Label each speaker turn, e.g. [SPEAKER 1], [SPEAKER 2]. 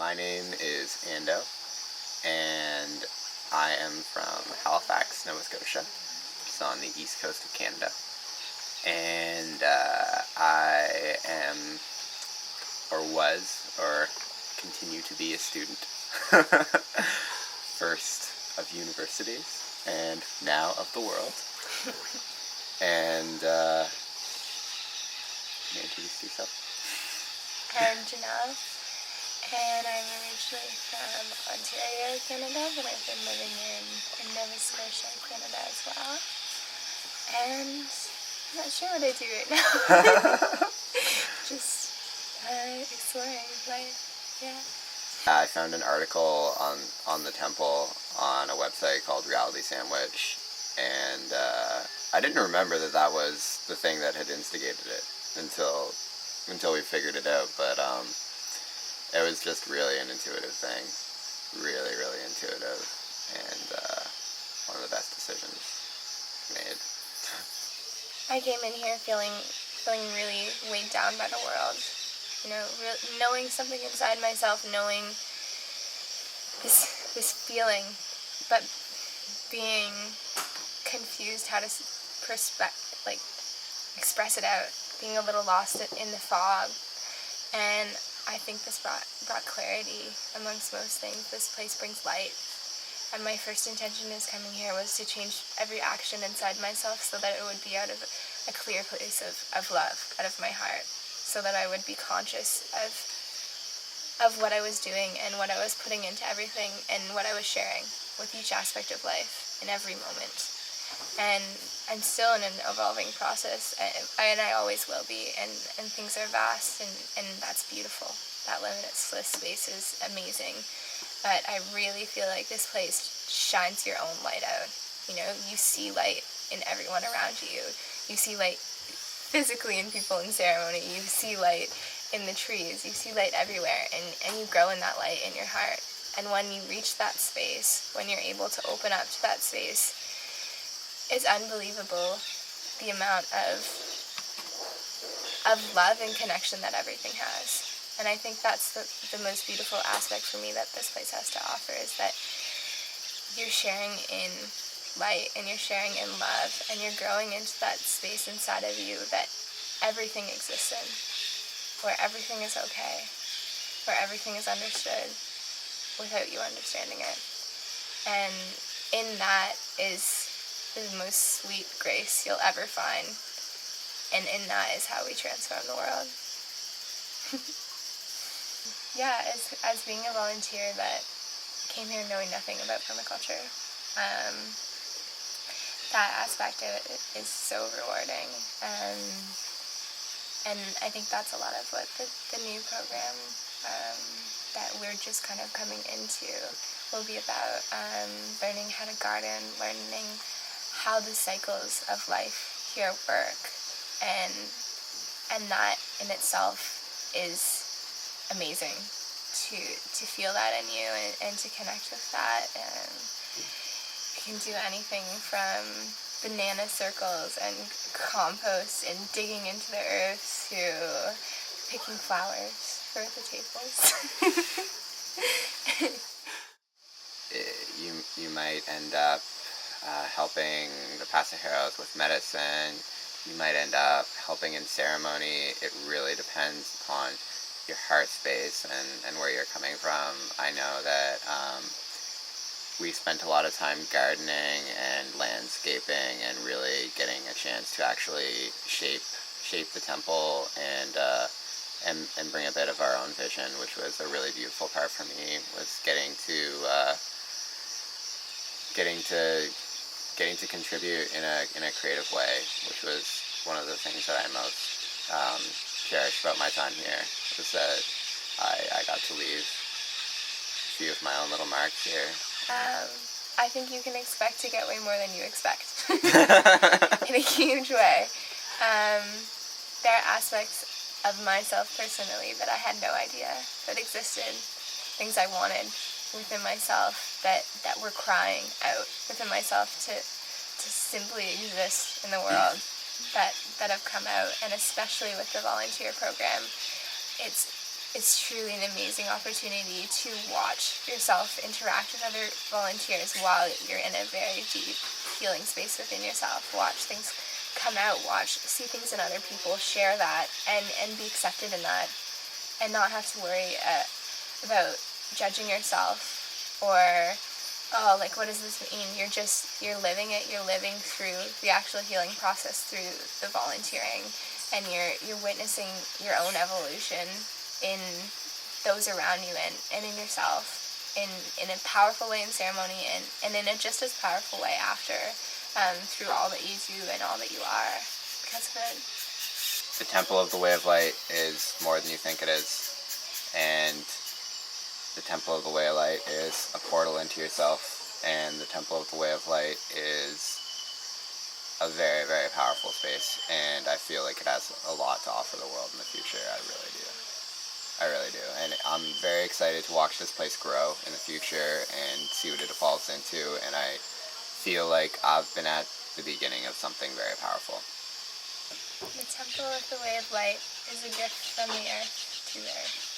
[SPEAKER 1] My name is Ando, and I am from Halifax, Nova Scotia, which is on the east coast of Canada. And I am, or was, or continue to be a student, first of universities, and now of the world. And, can you introduce yourself?
[SPEAKER 2] I'm Janelle, and I'm originally from Ontario, Canada, but I've been living in Nova Scotia, Canada as well. And I'm not sure what I do right now. Just exploring life, yeah.
[SPEAKER 1] I found an article on the temple on a website called Reality Sandwich, and I didn't remember that was the thing that had instigated it until we figured it out, but it was just really an intuitive thing, really, really intuitive, and one of the best decisions made.
[SPEAKER 2] I came in here feeling really weighed down by the world, knowing something inside myself, knowing this feeling, but being confused how to express it out, being a little lost in the fog. And I think this brought clarity amongst most things. This place brings light. And my first intention is coming here was to change every action inside myself so that it would be out of a clear place of love, out of my heart, so that I would be conscious of what I was doing and what I was putting into everything and what I was sharing with each aspect of life in every moment. And I'm still in an evolving process, and I always will be, and things are vast, and that's beautiful. That limitless space is amazing, but I really feel like this place shines your own light out. You see light in everyone around you. You see light physically in people in ceremony. You see light in the trees. You see light everywhere, and you grow in that light in your heart. And when you reach that space, when you're able to open up to that space, it's unbelievable the amount of love and connection that everything has. And I think that's the most beautiful aspect for me that this place has to offer, is that you're sharing in light and you're sharing in love and you're growing into that space inside of you that everything exists in, where everything is okay, where everything is understood without you understanding it. And in that is the most sweet grace you'll ever find, and in that is how we transform the world. Yeah, as being a volunteer that came here knowing nothing about permaculture, that aspect of it is so rewarding, and I think that's a lot of what the new program that we're just kind of coming into will be about, learning how to garden, learning how the cycles of life here work, and that in itself is amazing to feel that in you and to connect with that. And you can do anything from banana circles and compost and digging into the earth to picking flowers for the tables.
[SPEAKER 1] You might end up helping the pasajeros with medicine. You might end up helping in ceremony. It really depends upon your heart space and where you're coming from. I know that we spent a lot of time gardening and landscaping and really getting a chance to actually shape the temple and bring a bit of our own vision, which was a really beautiful part for me, was getting to contribute in a creative way, which was one of the things that I most cherish about my time here, was that I got to leave a few of my own little marks here.
[SPEAKER 2] I think you can expect to get way more than you expect in a huge way. There are aspects of myself personally that I had no idea that existed, things I wanted within myself that were crying out within myself to simply exist in the world, that have come out. And especially with the volunteer program, it's It's truly an amazing opportunity to watch yourself interact with other volunteers while you're in a very deep healing space within yourself. Watch things come out, see things in other people, share that, and be accepted in that, and not have to worry about judging yourself or, oh, like, what does this mean? You're living it. You're living through the actual healing process through the volunteering, and you're witnessing your own evolution in those around you and in yourself in a powerful way in ceremony and in a just as powerful way after, through all that you do and all that you are. That's good.
[SPEAKER 1] The Temple of the Way of Light is more than you think it is, and the Temple of the Way of Light is a portal into yourself, and the Temple of the Way of Light is a very, very powerful space, and I feel like it has a lot to offer the world in the future. I really do. I really do. And I'm very excited to watch this place grow in the future and see what it evolves into, and I feel like I've been at the beginning of something very powerful.
[SPEAKER 2] The Temple of the Way of Light is a gift from the earth to earth.